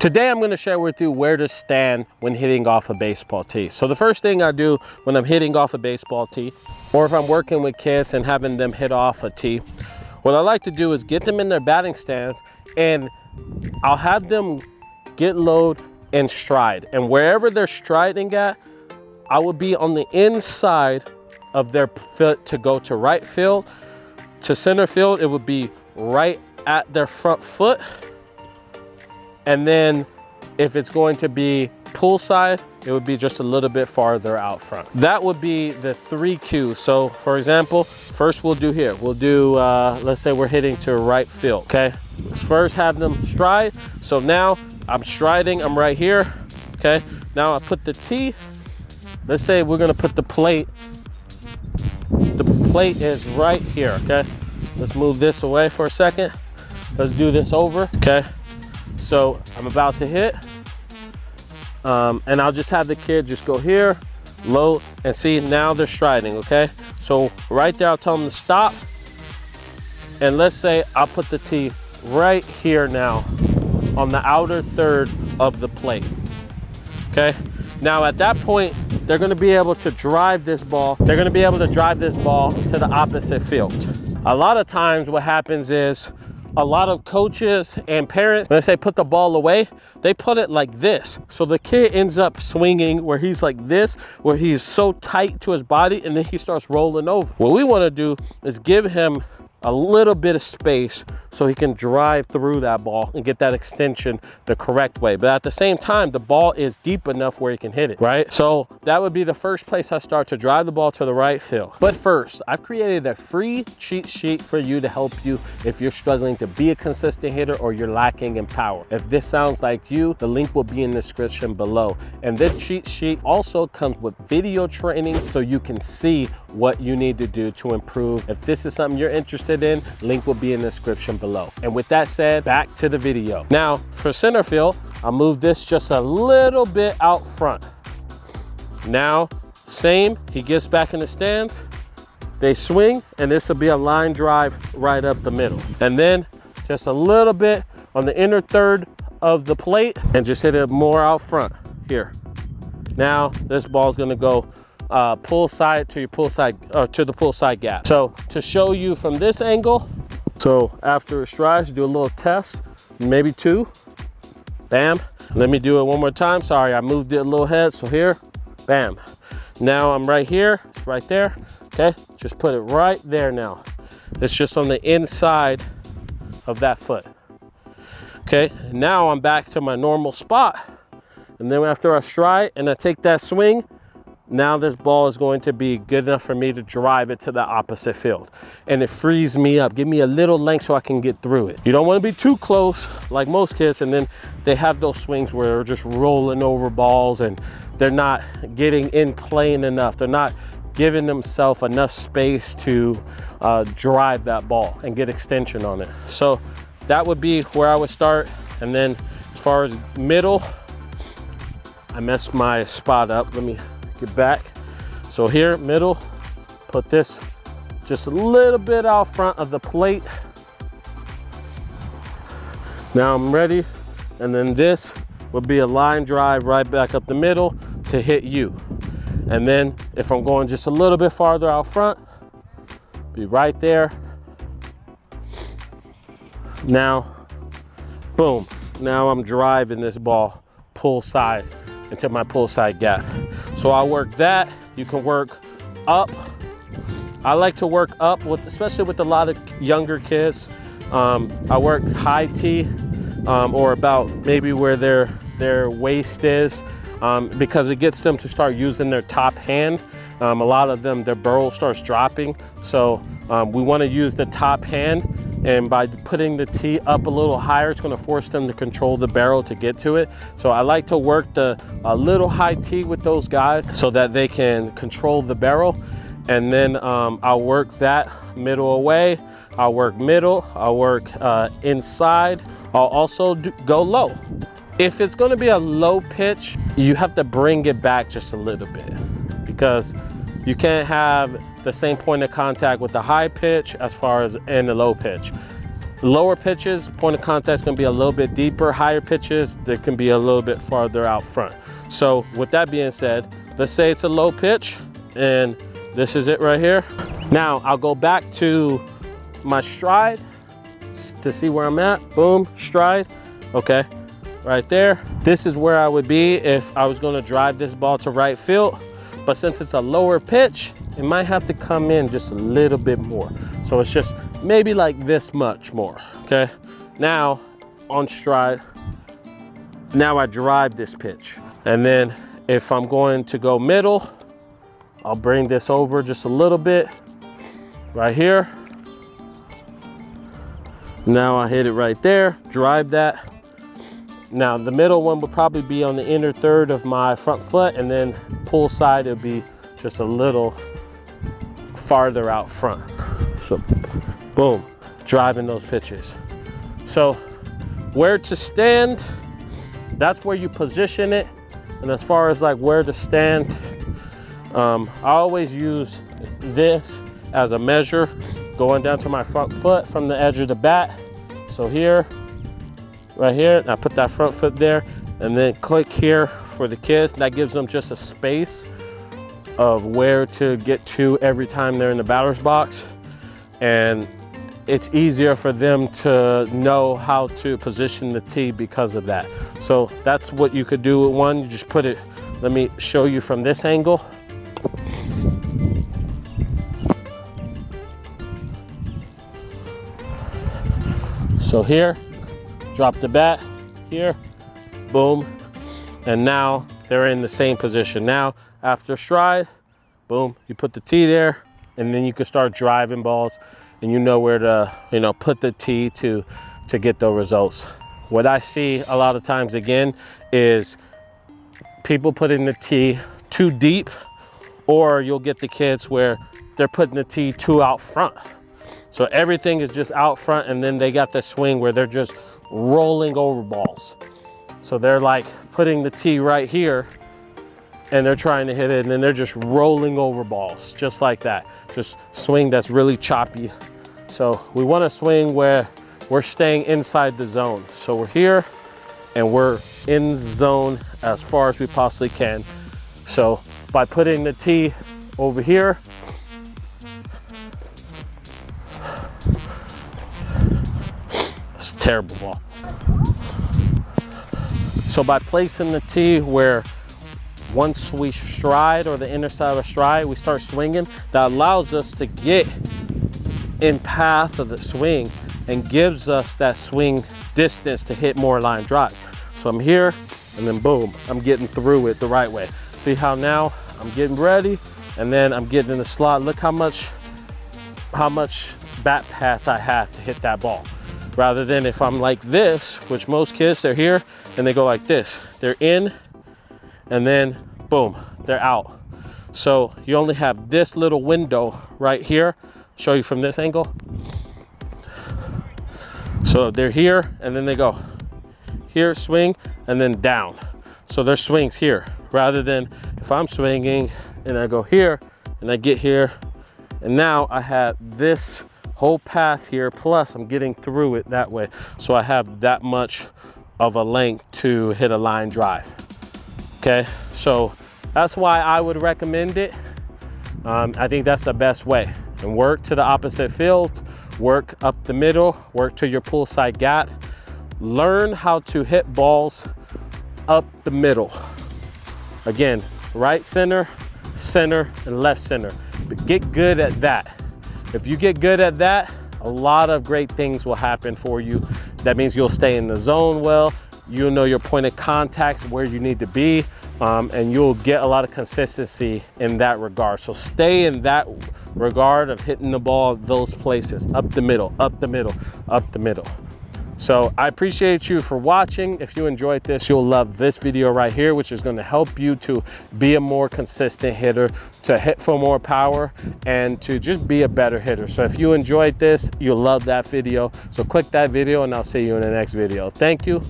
Today I'm going to share with you where to stand when hitting off a baseball tee. So the first thing I do when I'm hitting off a baseball tee, or if I'm working with kids and having them hit off a tee, what I like to do is get them in their batting stance, and I'll have them get low and stride. And wherever they're striding at, I will be on the inside of their foot to go to right field. To center field, it would be right at their front foot. And then if it's going to be poolside, it would be just a little bit farther out front. That would be the 3 cues. So for example, first we'll do here. We'll do, let's say we're hitting to right field, okay? Let's first have them stride. So now I'm striding, I'm right here, okay? Now I put the tee. Let's say we're gonna put the plate. The plate is right here, okay? Let's move this away for a second. Let's do this over, okay? So I'm about to hit, and I'll just have the kid just go here, low, and see, now they're striding, okay? So right there, I'll tell them to stop, and let's say I'll put the tee right here now on the outer third of the plate, okay? Now at that point, they're gonna be able to drive this ball. They're gonna be able to drive this ball to the opposite field. A lot of times what happens is, a lot of coaches and parents, when they say put the ball away, they put it like this. So the kid ends up swinging where he's like this, where he's so tight to his body, and then he starts rolling over. What we want to do is give him a little bit of space so he can drive through that ball and get that extension the correct way. But at the same time, the ball is deep enough where he can hit it, right? So that would be the first place I start to drive the ball to the right field. But first, I've created a free cheat sheet for you to help you if you're struggling to be a consistent hitter or you're lacking in power. If this sounds like you, the link will be in the description below. And this cheat sheet also comes with video training so you can see what you need to do to improve. If this is something you're interested in, link will be in the description below. And with that said, back to the video. Now for center field, I'll move this just a little bit out front. Now, same, he gets back in the stands, they swing, and this will be a line drive right up the middle. And then just a little bit on the inner third of the plate and just hit it more out front here. Now this ball is gonna go pull side to your pull side, to the pull side gap. So to show you from this angle, so after a stride, do a little test, maybe 2, bam. Let me do it one more time. Sorry, I moved it a little head. So here, bam. Now I'm right here, it's right there, okay? Just put it right there now. It's just on the inside of that foot. Okay, now I'm back to my normal spot. And then after I stride and I take that swing, now this ball is going to be good enough for me to drive it to the opposite field. And it frees me up, give me a little length so I can get through it. You don't want to be too close like most kids, and then they have those swings where they're just rolling over balls and they're not getting in plane enough. They're not giving themselves enough space to drive that ball and get extension on it. So that would be where I would start. And then as far as middle, I messed my spot up. Let me get back. So here, middle, put this just a little bit out front of the plate. Now I'm ready. And then this would be a line drive right back up the middle to hit you. And then if I'm going just a little bit farther out front, be right there. Now, boom. Now I'm driving this ball pull side into my pull side gap. So I work that. You can work up. I like to work up with, especially with a lot of younger kids. I work high tee, or about maybe where their waist is, because it gets them to start using their top hand. A lot of them, their barrel starts dropping. So we want to use the top hand. And by putting the tee up a little higher, it's going to force them to control the barrel to get to it. So I like to work a little high tee with those guys so that they can control the barrel. And then I'll work that middle away. I'll work middle. I'll work inside. I'll also go low. If it's going to be a low pitch, you have to bring it back just a little bit, because you can't have the same point of contact with the high pitch as far as in the low pitch. Lower pitches, point of contact is going to be a little bit deeper. Higher pitches, they can be a little bit farther out front. So with that being said, let's say it's a low pitch and this is it right here. Now I'll go back to my stride to see where I'm at. Boom, stride. Okay, right there. This is where I would be if I was going to drive this ball to right field. But since it's a lower pitch, it might have to come in just a little bit more. So it's just maybe like this much more. Okay, now on stride, now I drive this pitch. And then if I'm going to go middle, I'll bring this over just a little bit right here. Now I hit it right there, drive that. Now the middle one would probably be on the inner third of my front foot, and then pull side, it'll be just a little farther out front. So boom, driving those pitches. So where to stand, that's where you position it. And as far as like where to stand, I always use this as a measure, going down to my front foot from the edge of the bat. So here, right here, I put that front foot there, and then click here for the kids. That gives them just a space of where to get to every time they're in the batter's box. And it's easier for them to know how to position the tee because of that. So that's what you could do with one. You just put it, let me show you from this angle. So here, drop the bat here, boom, and now they're in the same position. Now after stride, boom, you put the tee there, and then you can start driving balls, and you know where to, you know, put the tee to get those results. What I see a lot of times again is people putting the tee too deep, or you'll get the kids where they're putting the tee too out front. So everything is just out front, and then they got the swing where they're just rolling over balls. So they're like putting the tee right here, and they're trying to hit it, and then they're just rolling over balls, just like that. Just swing that's really choppy. So we want to swing where we're staying inside the zone. So we're here, and we're in zone as far as we possibly can. So by putting the tee over here, it's a terrible ball. So by placing the tee where once we stride, or the inner side of a stride, we start swinging, that allows us to get in path of the swing and gives us that swing distance to hit more line drive. So I'm here, and then boom, I'm getting through it the right way. See how now I'm getting ready, and then I'm getting in the slot. Look how much bat path I have to hit that ball. Rather than if I'm like this, which most kids, they're here and they go like this. They're in, and then boom, they're out. So you only have this little window right here. Show you from this angle. So they're here, and then they go here, swing, and then down. So their swings here, rather than if I'm swinging and I go here and I get here, and now I have this whole path here, plus I'm getting through it that way. So I have that much of a length to hit a line drive. Okay, so that's why I would recommend it. I think that's the best way. And work to the opposite field, work up the middle, work to your pull side gap. Learn how to hit balls up the middle. Again, right center, center, and left center. But get good at that. If you get good at that, a lot of great things will happen for you. That means you'll stay in the zone well, you'll know your point of contacts, where you need to be, and you'll get a lot of consistency in that regard. So stay in that regard of hitting the ball those places, up the middle, up the middle, up the middle. So I appreciate you for watching. If you enjoyed this, you'll love this video right here, which is going to help you to be a more consistent hitter, to hit for more power, and to just be a better hitter. So if you enjoyed this, you'll love that video. So click that video, and I'll see you in the next video. Thank you.